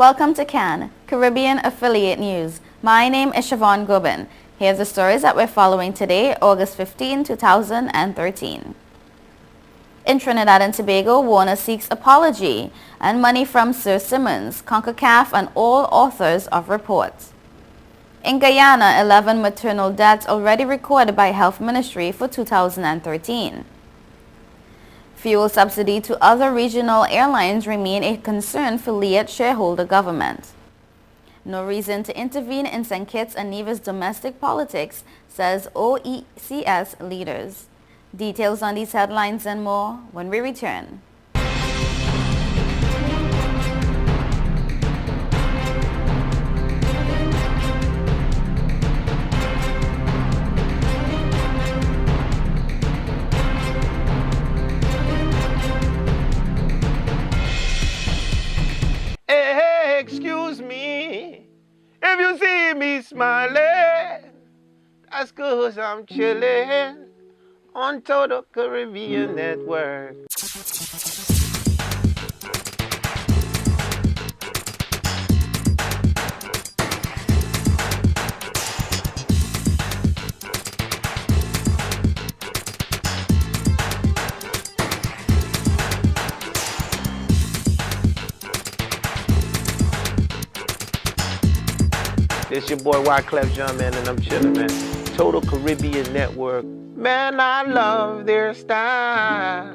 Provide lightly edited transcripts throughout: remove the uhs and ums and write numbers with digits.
Welcome to CAN, Caribbean Affiliate News. My name is Siobhan Gobin. Here's the stories that we're following today, August 15, 2013. In Trinidad and Tobago, Warner seeks apology and money from Sir Simmons, CONCACAF and all authors of reports. In Guyana, 11 maternal deaths already recorded by Health Ministry for 2013. Fuel subsidy to other regional airlines remain a concern for Liat shareholder government. No reason to intervene in St. Kitts and Nevis domestic politics, says OECS leaders. Details on these headlines and more when we return. Hey, excuse me, if you see me smiling, that's 'cause I'm chilling on Total Caribbean Network. It's your boy Wyclef Jean, man, and I'm chillin', man. Total Caribbean Network. Man, I love their style.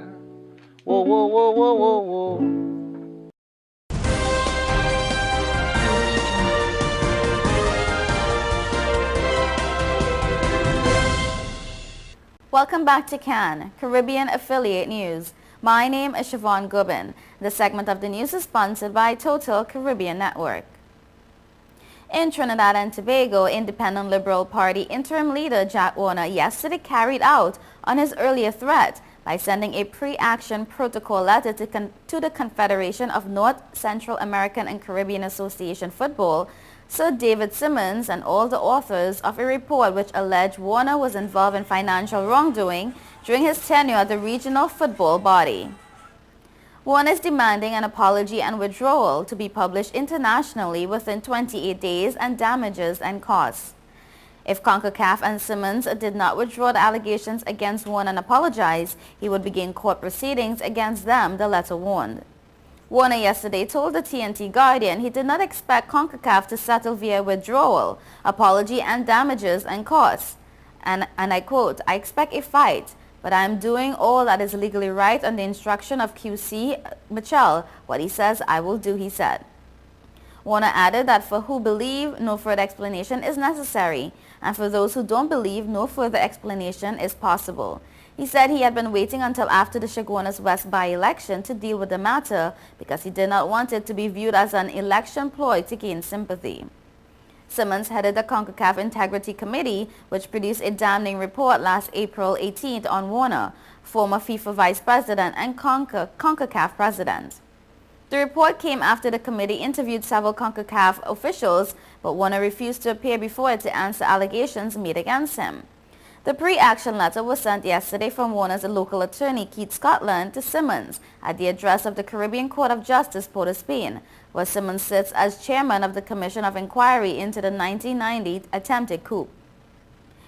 Whoa, whoa, whoa, whoa, whoa, whoa. Welcome back to CAN, Caribbean Affiliate News. My name is Siobhan Gobin. This segment of the news is sponsored by Total Caribbean Network. In Trinidad and Tobago, Independent Liberal Party interim leader Jack Warner yesterday carried out on his earlier threat by sending a pre-action protocol letter to the Confederation of North Central American and Caribbean Association Football, Sir David Simmons, and all the authors of a report which alleged Warner was involved in financial wrongdoing during his tenure at the regional football body. Warner is demanding an apology and withdrawal to be published internationally within 28 days and damages and costs. If CONCACAF and Simmons did not withdraw the allegations against Warner and apologize, he would begin court proceedings against them, the letter warned. Warner yesterday told the TNT Guardian he did not expect CONCACAF to settle via withdrawal, apology and damages and costs. And I quote, "I expect a fight. But I am doing all that is legally right on the instruction of QC Mitchell. What he says, I will do," he said. Warner added that for who believe, no further explanation is necessary, and for those who don't believe, no further explanation is possible. He said he had been waiting until after the Chaguanas West by-election to deal with the matter because he did not want it to be viewed as an election ploy to gain sympathy. Simmons headed the CONCACAF Integrity Committee, which produced a damning report last April 18th on Warner, former FIFA Vice President and CONCACAF President. The report came after the committee interviewed several CONCACAF officials, but Warner refused to appear before it to answer allegations made against him. The pre-action letter was sent yesterday from Warner's local attorney, Keith Scotland, to Simmons at the address of the Caribbean Court of Justice, Port of Spain, where Simmons sits as chairman of the Commission of Inquiry into the 1990 attempted coup.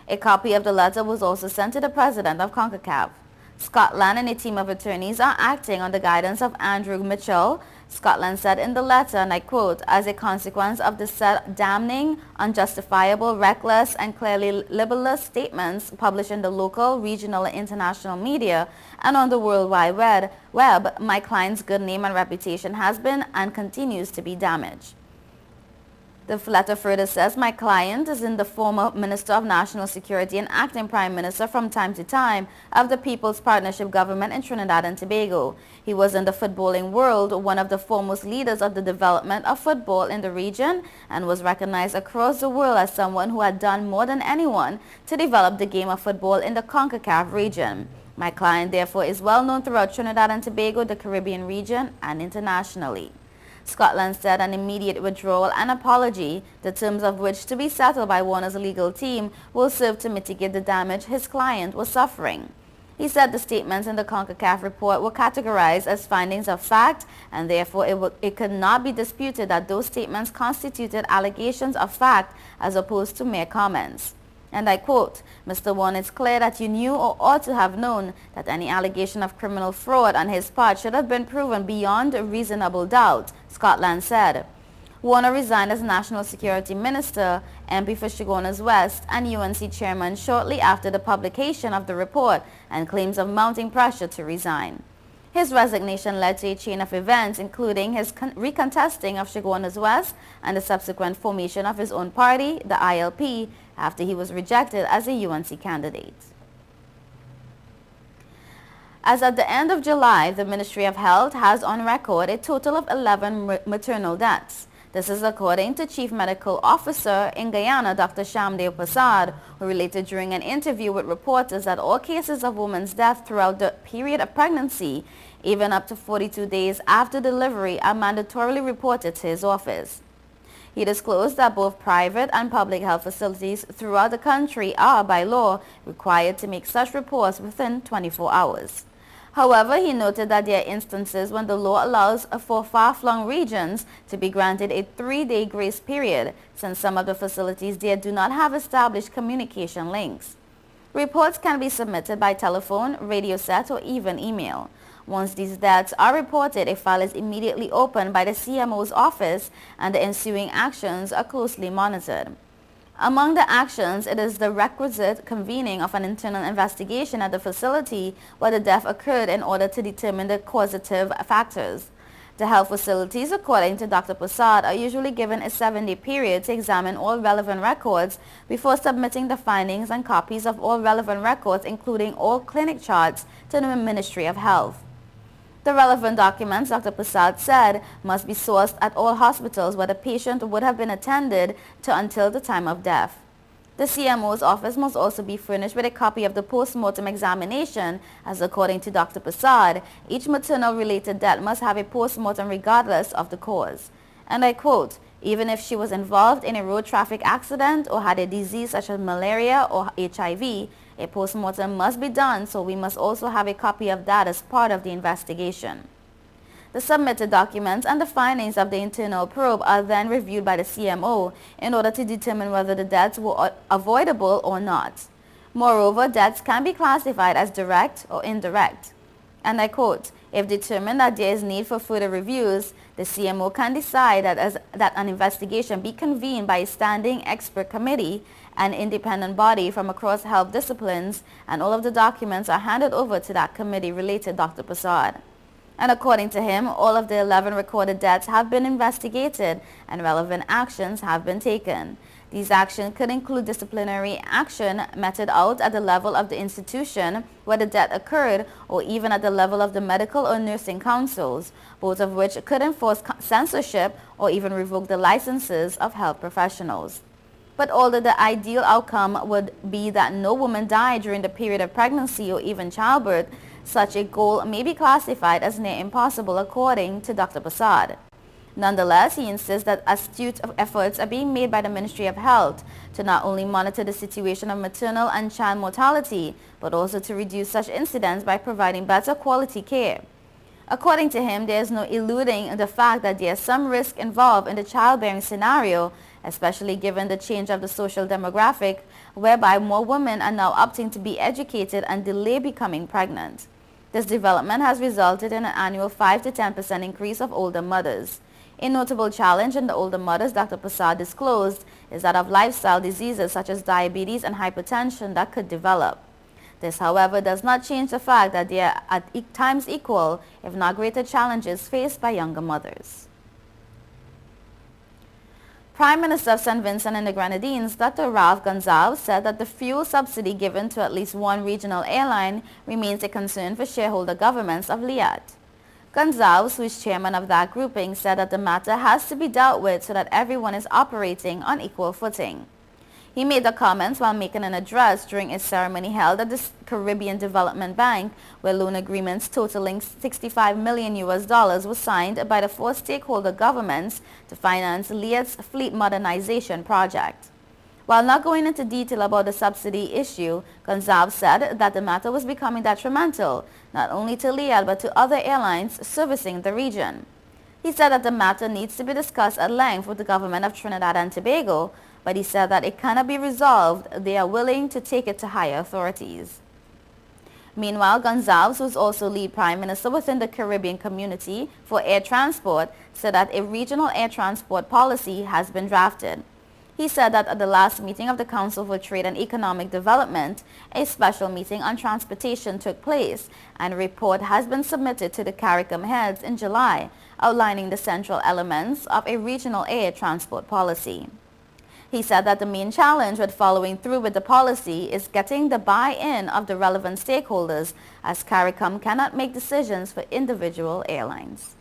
A copy of the letter was also sent to the president of CONCACAF. Scotland and a team of attorneys are acting on the guidance of Andrew Mitchell, Scotland said in the letter, and I quote, "As a consequence of the said damning, unjustifiable, reckless, and clearly libelous statements published in the local, regional, and international media and on the World Wide Web, my client's good name and reputation has been and continues to be damaged." The letter further says, "My client is in the former Minister of National Security and acting Prime Minister from time to time of the People's Partnership Government in Trinidad and Tobago. He was in the footballing world one of the foremost leaders of the development of football in the region and was recognized across the world as someone who had done more than anyone to develop the game of football in the CONCACAF region. My client therefore is well known throughout Trinidad and Tobago, the Caribbean region, and internationally." Scotland said an immediate withdrawal and apology, the terms of which to be settled by Warner's legal team, will serve to mitigate the damage his client was suffering. He said the statements in the CONCACAF report were categorized as findings of fact, and therefore it could not be disputed that those statements constituted allegations of fact as opposed to mere comments. And I quote, "Mr. Won, it's clear that you knew or ought to have known that any allegation of criminal fraud on his part should have been proven beyond a reasonable doubt," Scotland said. Warner resigned as National Security Minister, MP for Chaguanas West, and UNC chairman shortly after the publication of the report and claims of mounting pressure to resign. His resignation led to a chain of events, including his recontesting of Chaguanas West and the subsequent formation of his own party, the ILP, after he was rejected as a UNC candidate. As at the end of July, the Ministry of Health has on record a total of 11 maternal deaths. This is according to Chief Medical Officer in Guyana, Dr. Shamdeo Prasad, who related during an interview with reporters that all cases of women's death throughout the period of pregnancy, even up to 42 days after delivery, are mandatorily reported to his office. He disclosed that both private and public health facilities throughout the country are, by law, required to make such reports within 24 hours. However, he noted that there are instances when the law allows for far-flung regions to be granted a 3-day grace period, since some of the facilities there do not have established communication links. Reports can be submitted by telephone, radio set, or even email. Once these deaths are reported, a file is immediately opened by the CMO's office and the ensuing actions are closely monitored. Among the actions, it is the requisite convening of an internal investigation at the facility where the death occurred in order to determine the causative factors. The health facilities, according to Dr. Prasad, are usually given a 7-day period to examine all relevant records before submitting the findings and copies of all relevant records, including all clinic charts, to the Ministry of Health. The relevant documents, Dr. Prasad said, must be sourced at all hospitals where the patient would have been attended to until the time of death. The CMO's office must also be furnished with a copy of the post-mortem examination, as according to Dr. Prasad, each maternal-related death must have a post-mortem regardless of the cause. And I quote, "Even if she was involved in a road traffic accident or had a disease such as malaria or HIV, a post-mortem must be done, so we must also have a copy of that as part of the investigation." The submitted documents and the findings of the internal probe are then reviewed by the CMO in order to determine whether the deaths were avoidable or not. Moreover, deaths can be classified as direct or indirect. And I quote, "If determined that there is need for further reviews, the CMO can decide that an investigation be convened by a standing expert committee, an independent body from across health disciplines, and all of the documents are handed over to that committee," related Dr. Prasad. And according to him, all of the 11 recorded deaths have been investigated and relevant actions have been taken. These actions could include disciplinary action meted out at the level of the institution where the death occurred, or even at the level of the medical or nursing councils, both of which could enforce censorship or even revoke the licenses of health professionals. But although the ideal outcome would be that no woman died during the period of pregnancy or even childbirth, such a goal may be classified as near impossible according to Dr. Prasad. Nonetheless, he insists that astute efforts are being made by the Ministry of Health to not only monitor the situation of maternal and child mortality, but also to reduce such incidents by providing better quality care. According to him, there is no eluding the fact that there is some risk involved in the childbearing scenario, especially given the change of the social demographic, whereby more women are now opting to be educated and delay becoming pregnant. This development has resulted in an annual 5 to 10% increase of older mothers. A notable challenge in the older mothers Dr. Prasad disclosed is that of lifestyle diseases such as diabetes and hypertension that could develop. This, however, does not change the fact that there are at times equal, if not greater, challenges faced by younger mothers. Prime Minister of St. Vincent and the Grenadines, Dr. Ralph Gonsalves, said that the fuel subsidy given to at least one regional airline remains a concern for shareholder governments of Liat. Gonsalves, who is chairman of that grouping, said that the matter has to be dealt with so that everyone is operating on equal footing. He made the comments while making an address during a ceremony held at the Caribbean Development Bank, where loan agreements totaling $65 million were signed by the 4 stakeholder governments to finance Liat's fleet modernization project. While not going into detail about the subsidy issue, Gonzalez said that the matter was becoming detrimental, not only to Liel but to other airlines servicing the region. He said that the matter needs to be discussed at length with the government of Trinidad and Tobago, but he said that it cannot be resolved. They are willing to take it to higher authorities. Meanwhile, Gonzalez, who is also lead prime minister within the Caribbean Community for Air Transport, said that a regional air transport policy has been drafted. He said that at the last meeting of the Council for Trade and Economic Development, a special meeting on transportation took place, and a report has been submitted to the CARICOM heads in July, outlining the central elements of a regional air transport policy. He said that the main challenge with following through with the policy is getting the buy-in of the relevant stakeholders, as CARICOM cannot make decisions for individual airlines.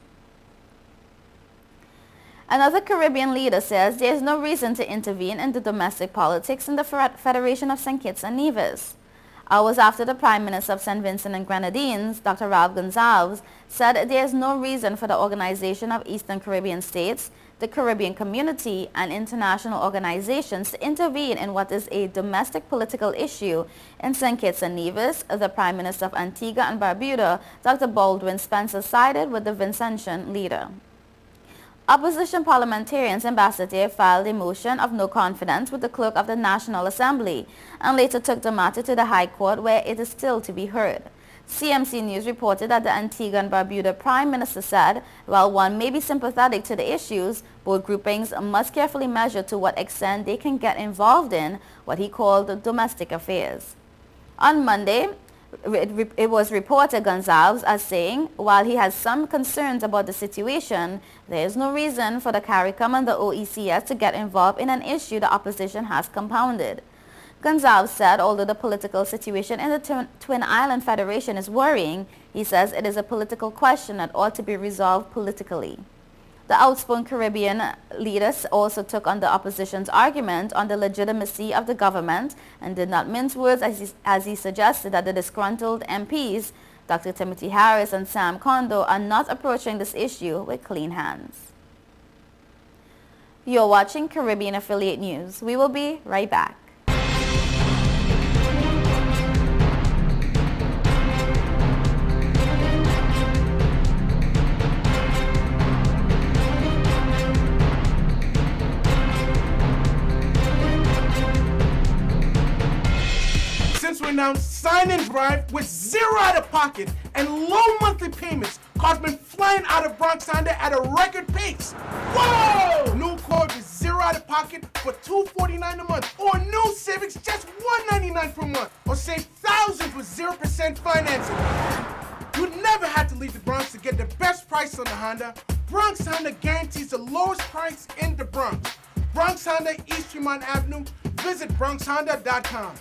Another Caribbean leader says there is no reason to intervene in the domestic politics in the Federation of St. Kitts and Nevis. Hours after the Prime Minister of St. Vincent and Grenadines, Dr. Ralph Gonsalves, said there is no reason for the Organization of Eastern Caribbean States, the Caribbean Community, and international organizations to intervene in what is a domestic political issue in St. Kitts and Nevis. The Prime Minister of Antigua and Barbuda, Dr. Baldwin Spencer, sided with the Vincentian leader. Opposition parliamentarians in Basseterre filed a motion of no confidence with the clerk of the National Assembly and later took the matter to the High Court, where it is still to be heard. CMC News reported that the Antigua and Barbuda Prime Minister said, while one may be sympathetic to the issues, both groupings must carefully measure to what extent they can get involved in what he called domestic affairs. On Monday, it was reported Gonzalez as saying, while he has some concerns about the situation, there is no reason for the CARICOM and the OECS to get involved in an issue the opposition has compounded. Gonzalez said although the political situation in the Twin Island Federation is worrying, he says it is a political question that ought to be resolved politically. The outspoken Caribbean leaders also took on the opposition's argument on the legitimacy of the government and did not mince words as he suggested that the disgruntled MPs, Dr. Timothy Harris and Sam Kondo, are not approaching this issue with clean hands. You're watching Caribbean Affiliate News. We will be right back. We announced Sign and Drive with zero out-of-pocket and low monthly payments. Cars been flying out of Bronx Honda at a record pace. Whoa! New Accord with zero out-of-pocket for $249 a month, or new Civics just $199 per month, or save thousands with 0% financing. You never had to leave the Bronx to get the best price on the Honda. Bronx Honda guarantees the lowest price in the Bronx. Bronx Honda, East Tremont Avenue. Visit BronxHonda.com.